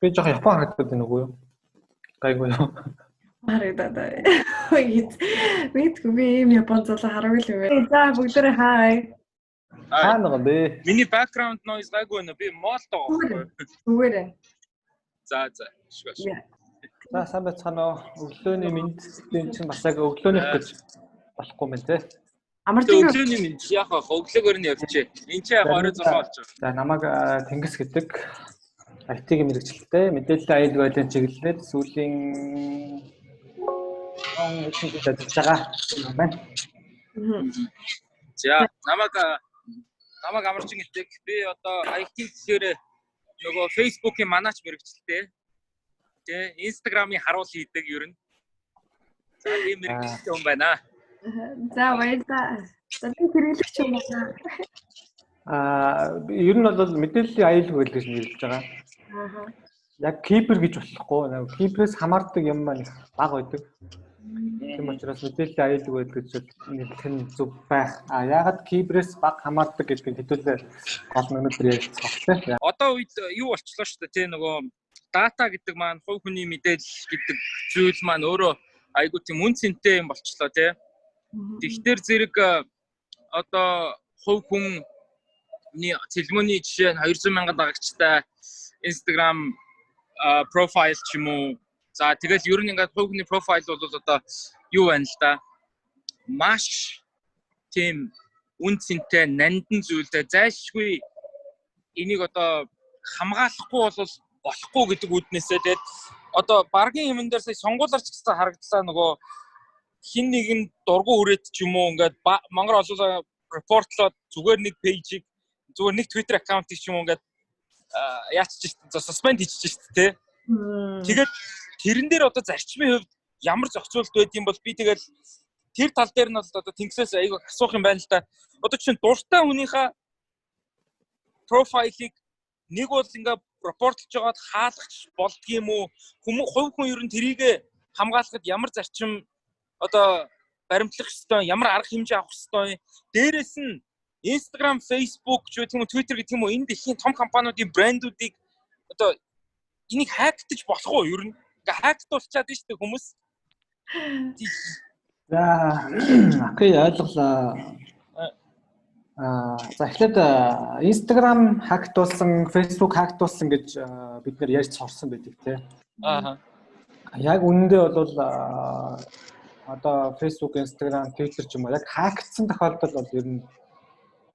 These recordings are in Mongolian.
Би жоох Япон харагдаад байна уу юу? Гайгүй юу? Харагдаад байна. Мэдгүй би ийм Япон залуу хараагүй л юм. За бүгдээрээ хай. Хаа нэг бэ? Миний background noise гайгүй байна. Би молтой байхгүй. Зүгээрээ. За шүгаш. За сайн байцгаана уу? Өглөөний мэндийн чинь бас яг өглөөнийх гэж болохгүй мэн те. Амарчин өглөөний мэнд яах вэ? Өглөөгөр нь явчихъя. Энд чи яг 26 болж байгаа. За намайг Тэнгис гэдэг IT-ийн мэрэгчлэлтэй мэдээллийн аюул байдлын чиглэлээр сүүлийн он ажиллаж байгаа юм байна. За намайг амарчин гэдэг. Би одоо IT гэхээр нөгөө Facebook-ийн манаач мэрэгчлэлтэй. Тэ Instagram-ийн харуул хийдэг ер нь. За тийм мэрэгчлэлтэй хүн байна. За баярлалаа. За би хэрэглэгч юм байна. Ер нь бол мэдээллийн аюул байдлыг гэж нэрлэж байгаа. Яг кибер гэж болохгүй. Киберээс хамаардаг юм маань бага байдаг. Тийм учраас мэдээллийн аюул байдал гэж нэрлэх нь зөв байх. Яагаад киберээс бага хамаардаг гэдгийг хэдүүлээ гол өнөөдөр ярилцах байна. Одоо үед юу болчихлоо шүү дээ. Тэ нөгөө дата гэдэг маань хувь хүний мэдээлэл гэдэг зүйл маань өөрөө айгуу тийм үн цэнтэй юм болчихлоо тий. Тэгэхээр зэрэг одоо хувь хүний цэлмөний жишээ нь 200,000 дагагчтай Instagram профайл ч юм уу. За тэгэл ер нь ингээд хувь хүний профайл бол одоо юу байна л да. Маш тийм үн цэнтэй нандин зүйлтэй зайлшгүй энийг одоо хамгаалахгүй бол болохгүй гэдэг үднээсээ тэгээд одоо баргийн юмн дээр сая сонгуулаарч гэсэн харагдлаа нөгөө хин нэгэн дургу хүрээд ч юм уу ингээд мангар олоолаа репортлоод зүгээр нэг пэйжийг зүгээр нэг Twitter аккаунтыг ч юм уу ингээд яачиж шít suspend хийчих шít те. Тэгээд тэрэн дээр одоо зарчмын хувьд ямар зохицуулт байд юм бол би тэгэл тэр тал дээр нь бол одоо тэнгисээс айгүй асуух юм байна л да. Одоо чинь дуртай хүнийхээ профайлыг нэг бол ингээ репортлж байгаад хаалгач болдгийм үү? Хувь хүн ер нь тэрийг хамгаалахад ямар зарчим одоо баримтлах ёстой, ямар арга хэмжээ авах ёстой. Дээрээс нь Instagram, Facebook ч гэх юм уу, Twitter гэх юм уу энэ дэлхийн том компаниудын брэндүүдийг одоо энийг хактж болох уу? Ер нь ингээ хактуулчаад байна шүү дээ хүмүүс. За окей ойлголоо. За эхлээд Instagram хактуулсан, Facebook хактуулсан гэж бид нэр ярьж сурсан байдаг тий. Яг үнэндээ бол одоо Facebook, Instagram, Twitter ч юм уу яг хактсан тохиолдол бол ер нь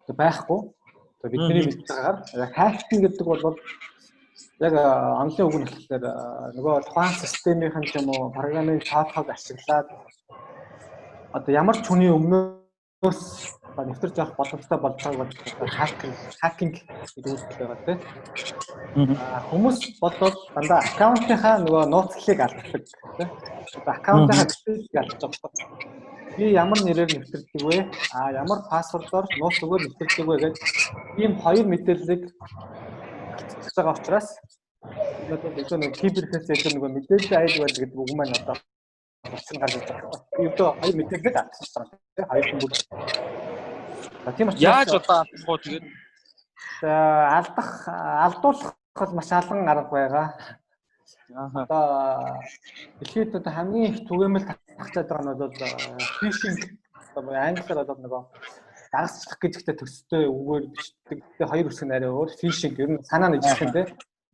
байхгүй. Одоо бидний мэдж байгаагаар яг хактинг гэдэг бол яг онлайн үг нь болохоор нөгөө тухайн системийн ч юм уу програмын тоотхог ашиглаад одоо ямар ч хүний өмнөөс нэвтэрч авах боломжтой болж байгааг хакинг гэдэг үг байгаа тийм. Хүмүүс бол дандаа аккаунтынхаа нөгөө нууцлалыг алддаг тийм. Одоо аккаунтынхаа дэтайлыг алдаж байгаа. Би ямар нэрээр нэвтэрдэг вэ? Ямар пассвордоор нууц өгөөр нэвтэрдэг вэ гэдэг ийм хоёр мэдээллийг алдчихж байгаа учраас одоо киберхээс нөгөө мэдээллийн аюул байдал гэдэг үг маань одоо болсон гарч ирж байгаа. Би одоо хоёр мэдээлэлд алдчихж байгаа тийм. Хоёр хүн бүр тийм учраас яаж одоо алдах вэ тэгээд алдуулах бол маш алган арга байгаа. Одоо дэлхийд одоо хамгийн их түгээмэл татгахчаад байгаа нь бол фишинг одоо англиар одоо нөгөө дагасчлах гэжтэй төстэй үгээр бичдэг. Тэгээ хоёр үсэг нэрээ өөр фишинг ер нь санаа нэг юм тийм.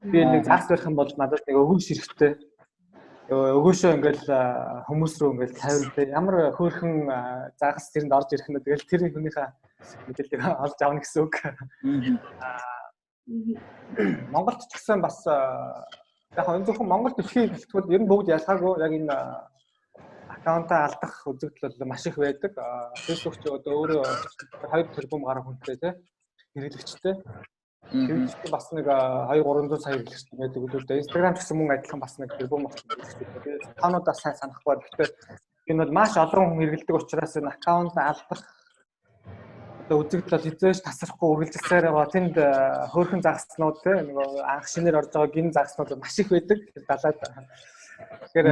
Би нэг загас барих юм бол надад нэг өгөөш хэрэгтэй. Өгөөшөө ингээл хүмүүс рүү ингээл тавиулдаг. Ямар хөөрхөн загас тэрэнд орж ирэх нь тэгэл тэр хүнийхээ мэдээллийг олж авна гэсэн үг. Монголд ч гэсэн бас яг энэ зөвхөн Монгол дэлхийг хэлтгүүл ер нь бүгд ялгаагүй яг энэ аккаунтаа алдах үзэгдэл бол маш их байдаг. Facebook ч одоо өөрөө 2 тэрбум гаруй хүнтэй тийм хэрэглэгчтэй. Twitch бас нэг 200-300 сая хэрэглэгчтэй байдаг үлдээ. Instagram ч гэсэн мөн адилхан бас нэг тэрбум хэрэглэгчтэй. Таануудаас сайн санахгүй. Гэхдээ энэ бол маш олон хүн хэрэглэдэг учраас энэ аккаунт алдах одоо үзэгдэл хизээж тасрахгүй үргэлжилсээр байгаа. Тэнд хөөрхөн загаснууд тийм нэг анх шинээр орж байгаа гин загаснууд маш их байдаг. Далаад. Тэгэхээр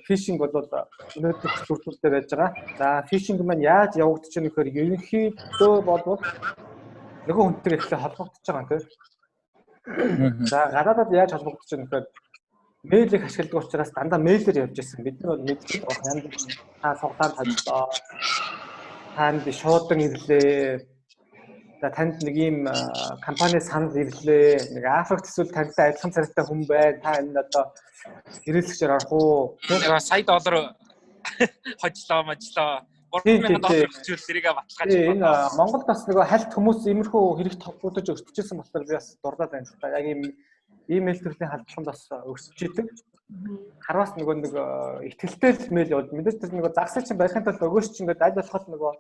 фишинг бол өнөөдөр хүртэл дээр байж байгаа. За фишинг маань яаж явагдаж байгаа нөхөр ерөнхийдөө бол нөгөө хүнтэй ихлэ холбогдож байгаа тийм. За гадаадад яаж холбогдож байна гэхээр мэйлийг ашигладаг учраас дандаа мэйлээр явж ирсэн. Бид нар бол мэддэг баг янз та суглаанд тавьлаа. Танд шуудан ирлээ. За танд нэг ийм компани санал ирлээ. Нэг Африкт эсвэл тантай адилхан царайтай хүн байна. Та энэ одоо хэрэглэгчээр орох уу? Нэг сая доллар хожлоо можлоо. 3000 доллар хүчүүл зэрэг баталгааж байна. Энэ Монголд бас нэг хальт хүмүүс иймэрхүү хэрэг тогтмолдож өртөжсэн болохоор би бас дурдаад байна л да. Яг ийм имэйл төрлийн халдлаганд бас өрсөж идэг. Харвас нэг ихтгэлтэй мэйл яваад мэдээж тэр нэг загсаа чинь барихын тулд өгөөч чинь ингээд аль болох нөгөө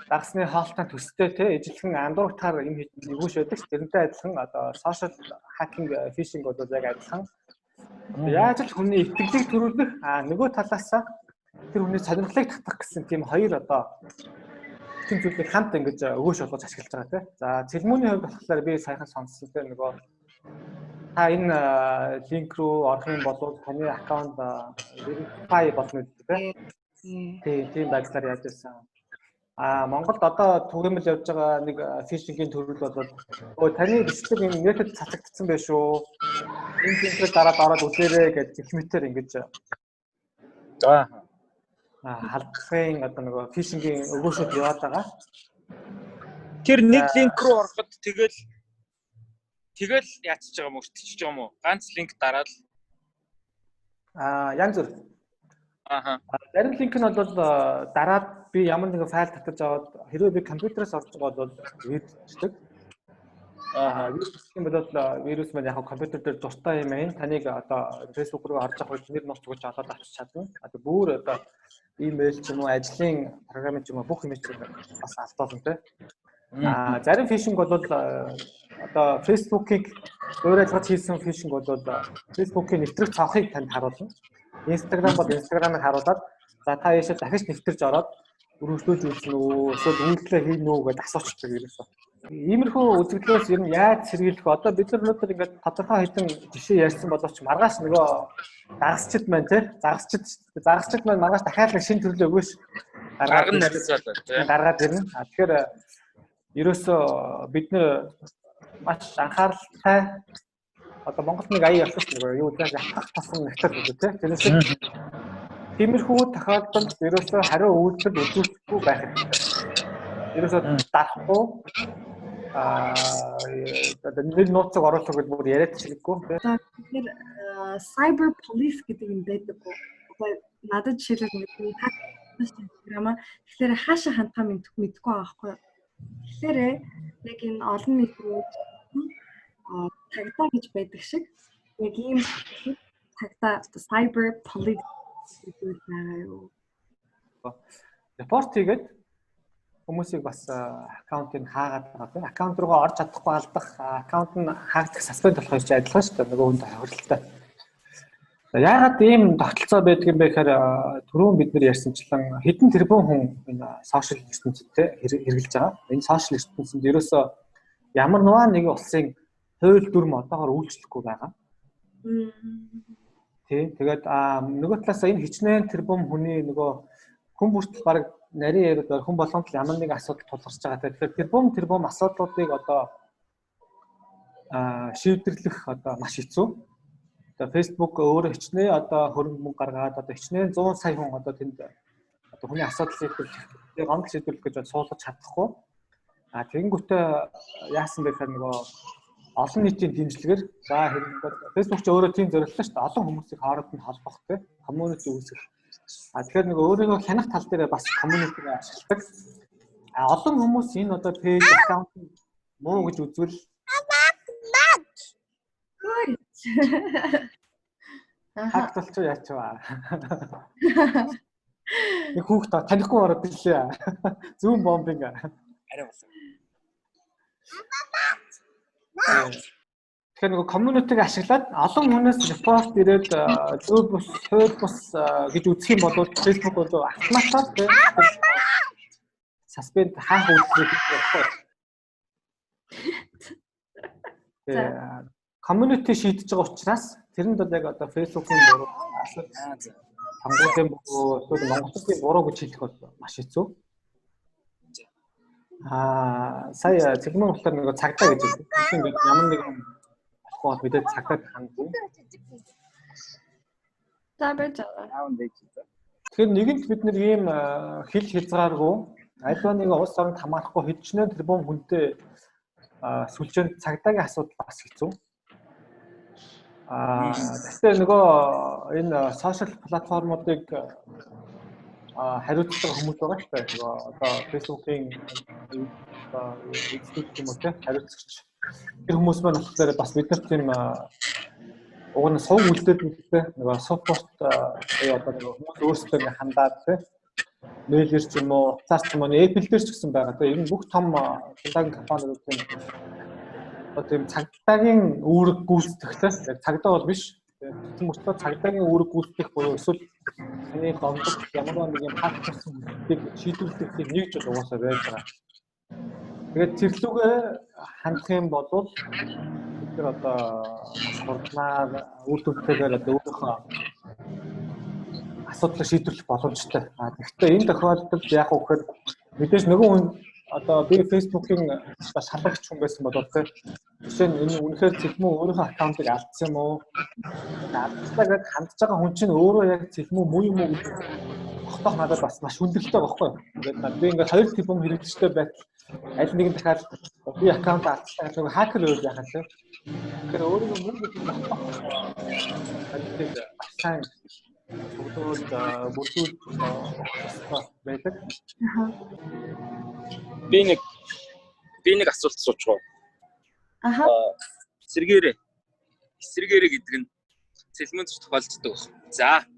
дагсны хаалттай төстэй те ижилхэн андууртаар юм хийх өгөөш байдаг. Тэрнтэй адилхан одоо social hacking phishing бол яг адилхан. Яаж л хүний итгэлийг төрүүлэх нөгөө талаасаа тэр хүний сонирхлыг татах гэсэн тийм хоёр одоо тийм зүйлийг хамт ингэж өгөөш болгож ашиглаж байгаа те. За цэлмүүний хувьд болохоор би саяхан сонссон те нөгөө та энэ линк руу орох юм бол таны аккаунт verify болно гэдэг тийм байдлаар яаж ирсэн. Монголд одоо түгээмэл явж байгаа нэг фишингийн төрөл бол таны бичлэг энэ нэтэд цацагдсан байх шүү. Энэ линкээр дараад ороод үзээрэй гэж ихмэтээр ингэж халдлагын одоо нөгөө фишингийн өгөөшөд яваад байгаа. Тэр нэг линк руу ороход тэгэл яатчих байгаа юм өртчихөж байгаа юм уу? Ганц линк дараад янз бүр. Зарим линк нь бол дараад би ямар нэгэн файл татаж аваад хэрвээ би компьютероос орж байгаа бол вирусчдаг. Вирус гэх юм бол вирус маань яг компьютер дээр дуртай юм байна. Таныг одоо Facebook руу орж авах үед нэр нууц өгч олоод авчиж чадна. Одоо бүр одоо имэйл ч юм уу, ажлын програм ч юм уу бүх юм чинь бас алдуулна те. Зарим фишинг бол одоо Facebook-ийг өөрөө ажиллаж хийсэн фишинг бол Facebook-ийн нэвтрэх цонхыг танд харуулна. Instagram бол Instagram-ыг харуулад за та яашаа дахиж нэвтэрж ороод өргөжлөж үзнэ үү, эсвэл үйлдэлээ хийнэ үү гэдээ асуучдаг ерөөсөө. Иймэрхүү үзэгдлээс ер нь яаж сэргийлэх вэ? Одоо бид нар өнөөдөр ингээд тодорхой хэдэн жишээ ярьсан боловч маргааш нөгөө загасчд маань тий загасчд маань маргааш дахиад нэг шинэ төрлөө өгөөш гаргаад ирнэ. Тэгэхээр ерөөсөө бид нэр маш анхааралтай одоо Монголд нэг аяа явах шүү дээ. Юу гэж ятгах тасан нэгтгэл үү тий. Тэрнээс тиймэрхүү тохиолдолд ерөөсөө хариу үйлдэл үзүүлэхгүй байх хэрэгтэй. Ерөөсөө дарахгүй нэр нууцыг оруулах гэж бүр яриад чиггүй. Тэгэхээр cyber police гэдэг юм байдаг. Надад жишээлбэл Instagram тэгэхээр хаашаа хандхаа мэдэхгүй байгаа байхгүй. Тэгэхээр яг энэ олон нийтийн тагтаа гэж байдаг шиг яг ийм тагтаа cyber police гэдэг байгаа юу. Репорт хийгээд хүмүүсийг бас аккаунтыг хаагаад байгаа. Аккаунт руугаа орж чадахгүй алдах, аккаунт нь хаагдах suspend болох гэж адилхан шүү дээ. Нөгөө хүнд хөрөлттэй. Яагаад ийм тогтолцоо байдаг юм бэ гэхээр түрүүн бид нар ярьсанчлан хэдэн тэрбум хүн энэ сошиал ертөнцид хэрэгжилж байгаа. Энэ сошиал ертөнцид ерөөсөө ямар нэгэн улсын хууль дүрм одоогоор үйлчлэхгүй байгаа. Тэгээд нөгөө талаас энэ хичнээн тэрбум хүний нөгөө хүн бүртэл баг нарийн яриад хүн болгонд ямар нэгэн асуудал тулгарч байгаа. Тэгэхээр тэрбум асуудлуудыг одоо шийдвэрлэх одоо маш хэцүү. Одоо Facebook өөрөө хичнээн одоо хөрөнгө мөнгө гаргаад одоо хичнээн 100 сая хүн одоо тэнд одоо хүний асуудлыг гомдол шийдвэрлэх гэж суулгаж чадахгүй. Тэгэнгүүтээ яасан бэ гэхээр нөгөө олон нийтийн дэмжлэгээр за Facebook ч өөрөө тийм зорилготой шүү дээ. Олон хүмүүсийг хооронд нь холбох те community үүсгэх. Тэгэхээр нэг өөрийнхөө хянах тал дээр бас community-г ашигладаг. Олон хүмүүс энэ одоо page account муу гэж үзвэл хак толч яачваа. Нэг хүүхд танихгүй ороод ирлээ. Зүүн бомбинг. Арай болсон. Тэгэхээр нөгөө community-г ашиглаад олон хүнээс report ирээд зөв бус, хууль бус гэж үзэх юм бол Facebook бол автоматар suspend хаах үйлдэл хийх. Community шийдэж байгаа учраас тэрэнд бол яг одоо Facebook-ийн буруу хамгаалалтын буруу эсвэл Монголын буруу гэж хэлэх бол маш хэцүү. Сая цэгмэн болохоор нэг цагдаа гэж байна. Ингээд ямар нэгэн болохгүй бол мэдээд цагтаа хандсан. За байж байгаа. Тэгэхээр нэгэнт бид нэг ийм хил хязгааргүй альва нэг улс оронд хамаарахгүй хэдчнээ тэрбум хүнтэй сүлжээнд цагдаагийн асуудал бас хэцүү. Тэгвэл нөгөө энэ сошиал платформуудыг хариуцдаг хүмүүс байгаа шүү дээ. Нөгөө одоо Facebook-ийн эзэдүүд юм уу те хариуцагч. Тэр хүмүүс маань болохоор бас бид нар тийм уг нь сувг үлдээд нэгтэй нөгөө support одоо нөгөө хүмүүс өөрсдөө ингээ хандаад те мэйлэр ч юм уу, цаас ч юм уу, Apple дээр ч гэсэн байгаа. Тэгээ энэ бүх том цагдаагийн компаниуд тийм цагдаагийн үүрэг гүйцэтгэхтэй цагдаа бол биш. Тэгсэн мөртлөө цагдаагийн үүрэг гүйцэтгэх буюу эсвэл таны гомдол ямар нэг юм хатсан хүсэлтийг шийдвэрлэх тийм нэгж бол угаасаа байж байгаа. Тэгээд тэрлүүгээ хандах юм бол тэр одоо хурднаар үр дүнтэйгээр одоо өөрийнхөө асуудлыг шийдвэрлэх боломжтой. Гэхдээ энэ тохиолдолд яг үхээр мэдээж нөгөө хүн одоо би Facebook-ийн шалгагч хүн байсан бол тэ жишээ нь энэ үнэхээр цэлмүү өөрийнхөө аккаунтыг алдсан юм уу? Алдсан гэж хандж байгаа хүн чинь өөрөө яг цэлмүү муу юм уу гэж тогтоох надад бас маш хүндрэлтэй байхгүй. Ингээд би ингээд хоёр типом хэрэгжтэй байтал аль нэгэн дахиад би аккаунт алдсан гэж хакер өөр яхаа тэ. Тэгэхээр өөрөө муу гэж тогтоох. Тэгэхээр сайн бүгд бүрдүүл байдаг. Би нэг асуулт асуучих уу? Эсэргээрээ гэдэг нь цэлмэнд тохиолддог. За.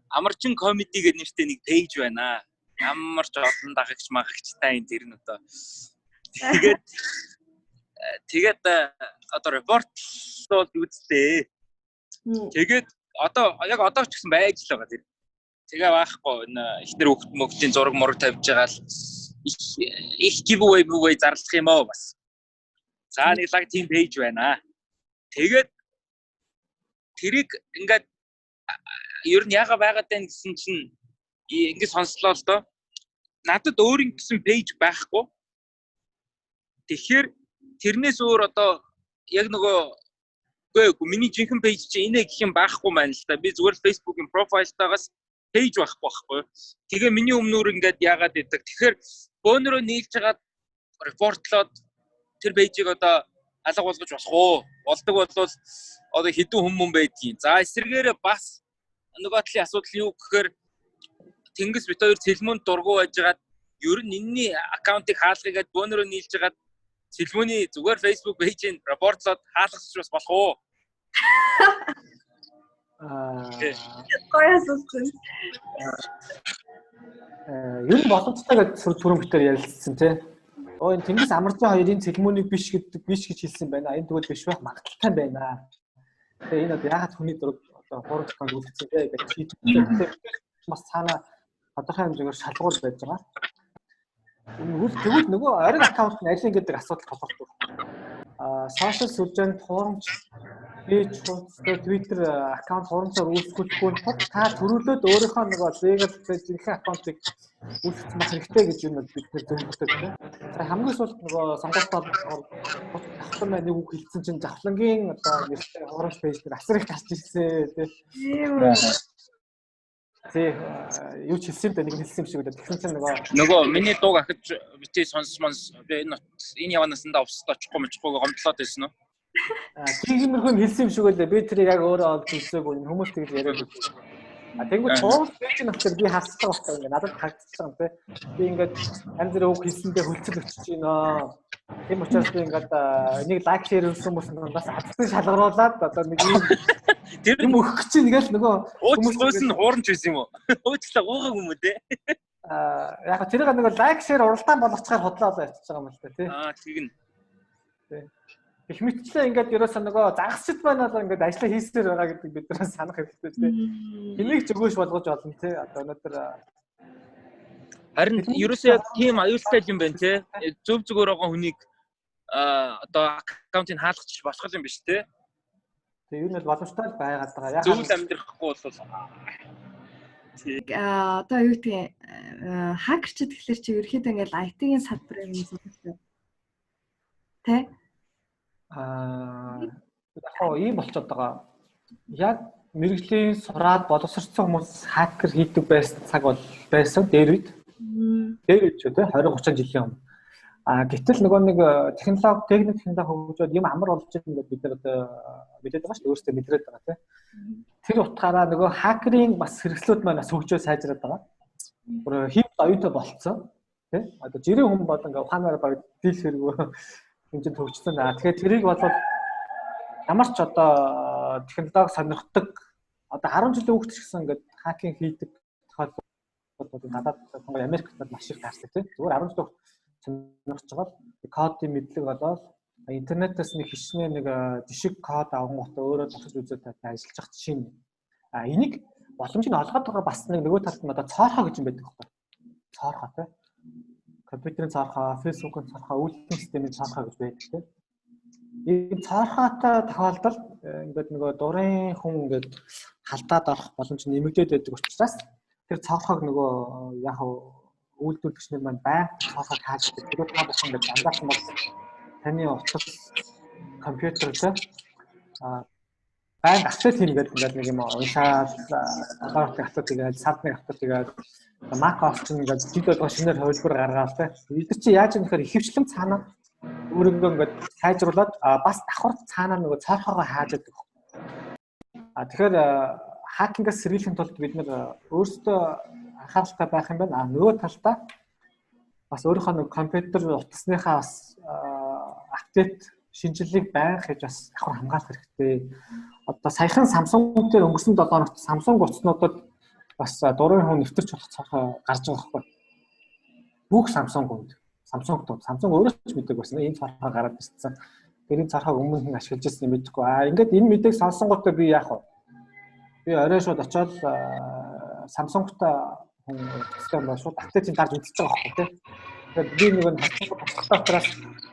Амарчин комеди гэдэг нэртэй нэг пэйж байна. Ямар ч олон дагагч магагчтай энэ тэр нь одоо. Тэгээд одоо репортлол үзтээ. Тэгээд яг одоо ч гэсэн байж л байгаа тэр. Тэгээ баахгүй энэ ихнэр хөвгт мөгтийн зураг мураг тавьж байгаа л их giveaway зарлах юм аа бас. За нэг лаг тийм пэйж байна. Тэгээд тэрийг ингээд ер нь яага байгаад байна гэсэн чинь ингээд сонслоо л доо. Надад өөр ингэсэн пэйж байхгүй. Тэгэхээр тэрнээс өөр одоо яг үгүй миний жинхэнэ пэйж чи инээ гэх юм байхгүй маань л та. Би зүгээр Facebook-ийн профайлтаагаас пэйж байхгүй. Тэгээ миний өмнөр ингээд яагаад идэг. Тэгэхээр бөөнөрөө нийлж хагаад репортлоод тэр пэйжийг одоо алга болгож болох уу? Болдог бол одоо хэдэн хүмүүс байдгийг. За эсэргээрээ бас нөгөө талын асуудал юу гэхээр тэнгис бит хоёр цэлмөнд дургу байжгаад ер нь энэний аккаунтыг хаалгыгээд бөөнөрөө нийлж хагаад цэлмөний зүгээр Facebook пэйжийг репортлоод хаалгасч бас болох уу? Гоёс үгүй. Ер нь боломжтой гэж түрүүн битээр ярилцсан тий. Энэ тэнгис амарчин хоёрын цэлмөөнийг биш гэж хэлсэн байна. Энэ тэгвэл биш байх магадaltaй байна. Тэгээ энэ одоо яагаад хүний дураг одоо хурц баг үлдсэн тий гэж шийдвэрлэхдээ бас цаана тодорхой хэмжээгээр шалгуул байж байгаа. Тэгвэл нөгөө ориг аккаунт нь аль нэг гэдэг асуудал тохиолддог. Сошиал сүлжээнд хурамч пэйж, Twitter аккаунт хурамчаар үүсгэхгүй тул та төрүүлээд өөрийнхөө нөгөө legal page-ийн аккаунтыг үүсгэж мах хэрэгтэй гэж юм бид нэр зөвлөдөг тийм. За хамгийн сүүлд нөгөө сонгуультаар давхар нэг үг хэлсэн чинь завхлангийн одоо нэртэй хурамч пэйж дээр асар их гарч ирсэн тийм. Тий юу ч хэлсэн дээ нэг хэлсэн юм шиг үлээ. Тэгсэн чинь нөгөө миний дууг ахиж битээ сонсмонс би энэ яваанасандаа өвсөж очихгүй гомдлоод байсан уу? Тиймэрхүү хэлсэн юм шиг үлээ. Би тэрийг яг өөрөө олж үзээгүй хүмүүс тэгж яриад байсан. Тэгвэл хуурал пэйж нь болохоор би хасчих байгаа байхгүй надад харагдчих байгаа юм тий. Би ингээд янз бүрийн үг хэлсэндээ хөлцөл өчөж байна. Тийм учраас би ингээд нэг лайк шеэр өгсөн хүмүүс бас хатсан шалгаруулад одоо нэг тэр юм өгөх гэж нэгэл нөгөө хүмүүс нь хуурч байсан юм уу? Уучлаа уугаагүй юм үү те? Яг тэрийг нэг лайк шеэр уралдаан болгоцохоор хотлоо явчихж байгаа юм л та тий. Тэгнь. Тий. Их мэтчлээ ингээд ерөөсөө нөгөө загасчд байна л ингээд ажилла хийсээр байгаа гэдэг бид нар санах хэрэгтэй тий. Энийг ч өгөөш болгож олно тий. Одоо өнөөдөр харин ерөөсөө яг тийм аюултай юм байна тий. Зөв зүгээр байгаа хүнийг одоо аккаунтыг хаалгачих босгох юм биш тий. Тэгээ юу нь боломжтой байгаад байгаа. Яг зөвл амьдрахгүй бол одоо юу гэдэг хакерчд гэхэлэр чи ерөөхдөө ингээд IT-ийн салбарын юм зүйл тий. яг ийм болчиход байгаа. Яг мэрэгжлийн сураад боловсролцсон хүмүүс хакер хийдэг байсан цаг бол байсан дээр үед. Дээр үед ч тийм 20 30 жилийн өмнө. Гэтэл нөгөө нэг техник хөгжөөд юм амар болж байгаа гэдэг бид нар одоо мэдээд байгаа шүү дээ. Өөрсдөө мэдрээд байгаа тийм. Тэр утгаараа нөгөө хакерийн бас хэрэгслүүд маань бас хөгжөө сайжраад байгаа. Өөр хит оюутай болцсон. Тийм. Одоо жирийн хүн бол ингээ ухаанаар баг дийл хэрэггүй хэмжээнд хөгжсөн. Тэгэхээр тэрийг бол ямар ч одоо технологи сонирхдаг одоо 10 жилийн хүүхд ч гэсэн ингээд хакинг хийдэг тохиолдол гадаад Монгол Америкт маш их таардаг тийм. Зүгээр 10 жилийн хүүхд сонирхож байгаа кодын мэдлэг болоод интернетээс нэг хичнээн нэг жишг код авангуудаа өөрөө зохиж үзээд ажиллаж байгаа чинь энийг боломжийг олгоод байгаа бас нөгөө талд нь одоо цоорхоо гэж юм байдаг байхгүй. Цоорхоо тийм. Компьютерийн цоорхоо, фэйсбүүкийн цоорхоо, үйлдвэрлэлийн системийн цоорхоо гэж байдаг тийм. Энэ цоорхоотой тохиолдолд ингээд нөгөө дурын хүн ингээд халдаад орох боломж нэмэгдээд байдаг учраас тэр цоорхоог нөгөө яг үйлдвэрлэгчнэр маань байнга цоорхоог хааждаг. Тэгээд та бүхэн ингээд андаарсан бол таны утас компьютертэй байнга апдейт хийгээд ингээд нэг юм уншаад агаартай апдейт хийгээд сардны апдейт хийгээд Mac OS чинь ингээд жид болгоо шинээр хувилбар гаргаад тэ. Эдгээр чи яаж юм гэхээр ихэвчлэн цаанаа өөрөнгөө ингээд сайжруулад бас давхар цаанаа нөгөө цоорхоогоо хааждаг. Тэгэхээр хакингаас сэргийлэхийн тулд бид нэр өөрсдөө анхааралтай байх юм байна. Нөгөө талдаа бас өөрийнхөө нэг компьютер утасныхаа бас апдейт шинжилгээг байнга хийж бас давхар хамгаалах хэрэгтэй. Одоо саяхан Samsung дээр өнгөрсөн 7 хоногт Samsung утаснуудад бас дурын хүн нэвтэрч болох цаохоо гарч байгаа байхгүй. Бүх Samsung өөрөө ч мэддэг байсан. Энэ цаохоо гараад ирсэн. Тэрийн цаохоо өмнө нь ашиглаж ирсэн юм мэдэхгүй. Ингээд энэ мэдээг сонсонготой би яах вэ? Би орой шууд очиод Samsung-тай хүн систем шууд апдейтийг дарж үзэж байгаа байхгүй тийм. Тэгээд би нэг нь хацсан дотроос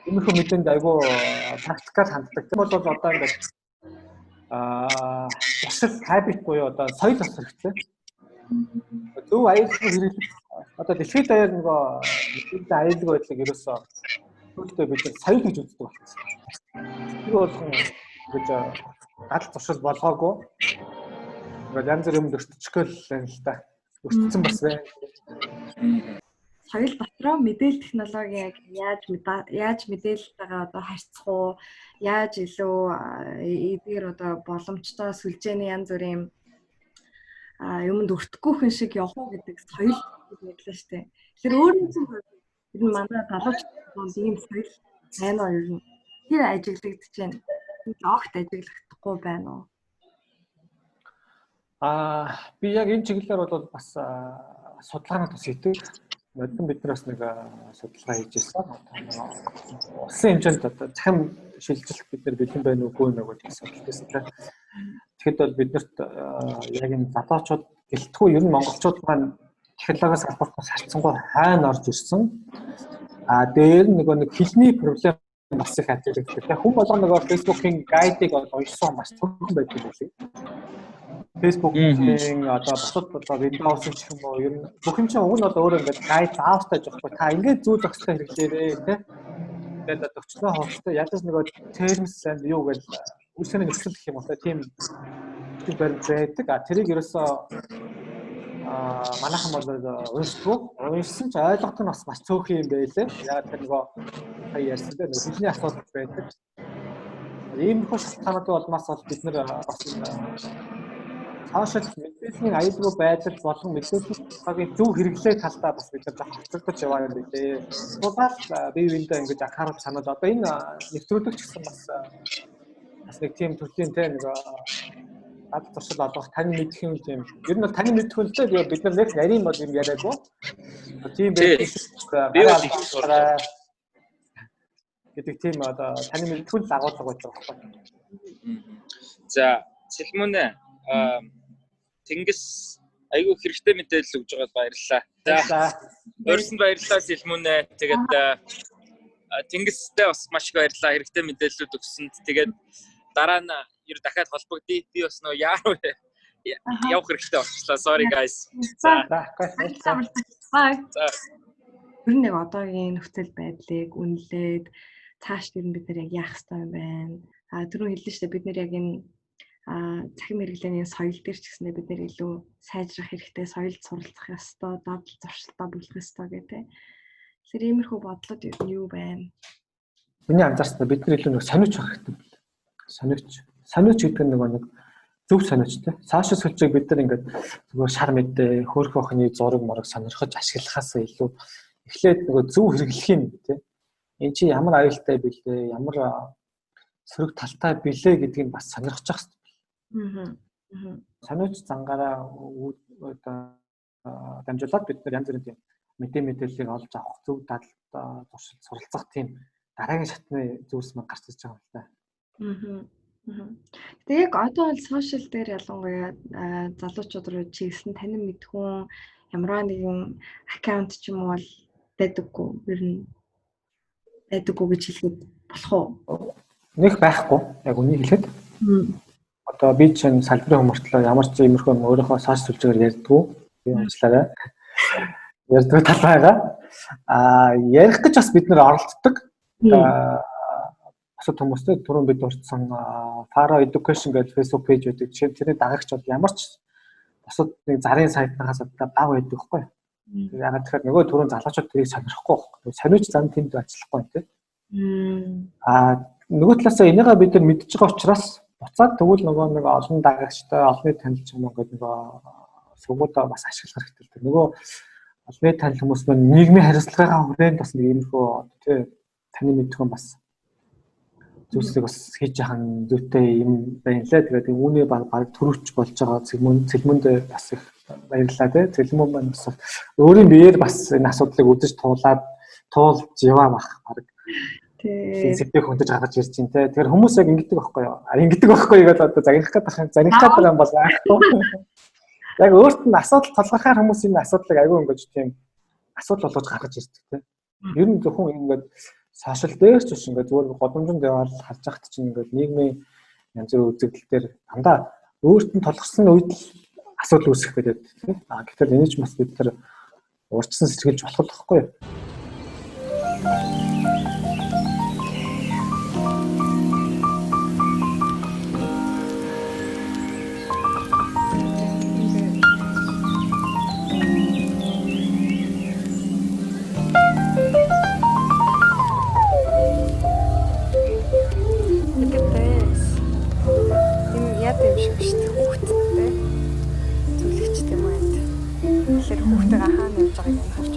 өмнөхөө мэдээнд айгүй практикал ханддаг. Тийм бол одоо ингээд бусад habit буюу одоо соёл бас хэрэгтэй. Зөв аюулгүй хэрэглэх одоо дэлхийд даяар нөгөө мэдээлэл аюулгүй байдлыг ерөөсөө өөртөө бид соёл гэж үздэг болсон. Тэр болгон гэж гал туршил болгоогүй. Ингээд янз бүр юмд өртчихөл байна л да. Өртсөн бас байна. Соёл дотроо мэдээлэл технологиг яаж мэдээлэлтэйгээ одоо харьцах уу? Яаж илүү эдгээр одоо боломжтой сүлжээний янз бүрийн юмд өртгөхөн шиг явах уу гэдэг соёл мэдлээ шүү дээ. Тэгэхээр өөрийн хувьд энэ манай залуучууд ийм соёл байна уу ер нь? Тэр ажиглагдаж байна. Огт ажиглагдахгүй байна уу? Би яг энэ чиглэлээр бол бас судалгааны тус хийдэг. Модон бид нараас нэг судалгаа хийж ирсэн. Улсын хэмжээнд одоо захим шилжилт бид нар бэлэн байна уугүй нэг гэж судалсан. Тэгэхэд бол биднэрт яг энэ залуучууд гэлтгүй ер нь монголчууд маань технологиос салбартаас харьцангуй хойно орж ирсэн. Дээр нөгөө нэг хэлний проблем бас их ажиглагддаг. Хүн болгоо нөгөө Facebook-ийн гайдыг уншсан маш түрхэн байдаг юм шиг. Facebook-ийн одоо бусад одоо Windows ч юм уу ер нь бүх юм чинь уг нь бол өөрөө ингээд гайд заавартай жоохгүй. Та ингээд зүүл зохистой хэрэглээрээ тий. Тэгээд төвчлөө хоолтой ядаж нөгөө terms and юу гэж үсгэн нөхцөл гэх юм уу тийм баримт байдаг. Тэрийг ерөөсөө манайхан бол уншсан ч ойлгох нь бас маш цөөхөн юм байлээ. Яг тэр нөгөө хаяа ярьсан дээр хэлний асуудал байдаг. Ийм их шалтгаанууд болмаас бол бид нэр бас цаашид мэдээллийн аюулгүй байдал болон мэдээллийн зөв хэрэглээ талдаа бас бид нар хацагдаж яваа юм билээ. Тулгаал бие биендээ ингэж анхаарал санаад одоо энэ нэвтрүүлэгч гэсэн бас нэг тийм төрлийн нэг ад туршил олгох таны мэдэх юм тийм. Ер нь бол таны мэдэх юм л дээ бид нар нэг нарийн бол юм яриаггүй. Тийм байх гэдэг тийм одоо таны мэдэх юм л агуулга байж байгаа байхгүй. За Сэлмүнэ Тэнгис айгүй хэрэгтэй мэдээлэл өгж байгаад баярлалаа. За өөрсөнд баярлалаа Сэлмүнэ. Тэгээд Тэнгистэй бас маш их баярлалаа. Хэрэгтэй мэдээллүүд өгсөнд. Тэгээд дараа нь ер дахиад холбогдъё. Би бас нөө яаруу явах хэрэгтэй болчихлоо. Sorry guys. За. Ер нь одоогийн нөхцөл байдлыг үнэлээд цааш тэр бид нар яг яах ёстой юм байна. түрүүн хэллээ шүү дээ бид нэр яг энэ захин мэрэгжлийн соёл дээр ч гэснээр бид нэр илүү сайжрах хэрэгтэй, соёлд суралцах ёстой, дадал зуршилтаа бүлгэх ёстой гэдэг. Тэгэхээр иймэрхүү бодлоод юу байна? Миний анзаарснаа бид нар илүү нэг сониуч байх хэрэгтэй. Сониуч гэдэг нэг зөв сониучтэй. Сошиал сүлжээг бид нар ингээд зүгээр шар мэдээ, хөөрхөн охины зураг морог сонирхож ашиглахаас илүү эхлээд нөгөө зөв хэрэглэх юм тий. Энд чи ямар аюултай билээ, ямар сөрөг талтай билээ гэдгийг бас сонирхож явах хэрэгтэй. Сониуч зангаараа дамжуулаад бид нар янз бүрийн мэдээллийг олж авах, зөв дадал туршилт суралцах тийм дараагийн шатны зүйлс маань гарч ирж байгаа юм л да. Тэгээ яг одоо бол сошиал дээр ялангуяа залуучууд руу чиглэсэн танин мэдхүүн ямар нэгэн аккаунт ч юм уу бол байдаггүй. Ер нь байдаггүй гэж хэлэхэд болох уу? Нэг байхгүй. Яг үнийг хэлэхэд. Одоо би чинь салбарын хүмүүртлөө ямар ч иймэрхүү өөрийнхөө сошиал сүлжээгээр ярьдгүй. Би уучлаарай. Ярьдгүй тал байгаа. Ярих гэж бас бид нэр оролцдог. Асууд хүмүүстэй түрүүн бид урдсан Faro Education гэдэг Facebook page байдаг. Тэрний дагагч бол ямар ч бусад нэг зарын сайтнаас одоо баг байдаг байхгүй. Ягаад тэгэхээр нөгөө түрүүн залуучууд тэрийг сонирхгүй байхгүй. Сониуч зам тэнд ажиллахгүй тийм. Нөгөө талаасаа энийгээ бид нар мэдж байгаа учраас буцаад тэгвэл нөгөө нэг олон дагагчтай олонний танил ч юм уу гэдэг нөгөө сувгуудаа бас ашиглах хэрэгтэй. Нөгөө олонний танил хүмүүс маань нийгмийн хариуцлагын хүрээнд бас нэг иймэрхүү тийм таны мэдхүүн бас зүйлсийг бас хийж яхан зүйтэй юм байна лээ. Тэгээд үүний баг төрөвч болж байгаа цэлмөнд бас их баярлалаа тий. Цэлмөн маань бас өөрийн биеэр бас энэ асуудлыг үзэж туулж яваа бах баг. Тий. Сэтгэл хөндөж гаргаж ирж байна тий. Тэгэхээр хүмүүс яг ингэдэг байхгүй юу? Ингэдэг байхгүй юу гэдэг одоо загнах гэдэг юм бол аахгүй. Яг өөрт нь асуудал толгойхоор хүмүүс энэ асуудлыг аягүй ингэж тийм асуудал болгож гаргаж ирдэг тий. Ер нь зөвхөн ингэж сошиал дээр ч биш ингээд зүгээр годомжинд яваад харж байхад чинь ингээд нийгмийн янз бүрийн үзэгдэл дээр дандаа өөрт нь толгорсон үед л асуудал үүсэх гэдэг тийм. Гэтэл энийг ч бас бид нар урьдчилан сэргийлж болох байхгүй юу? Хүүхдтэйгээ хаана явж байгааг нь харж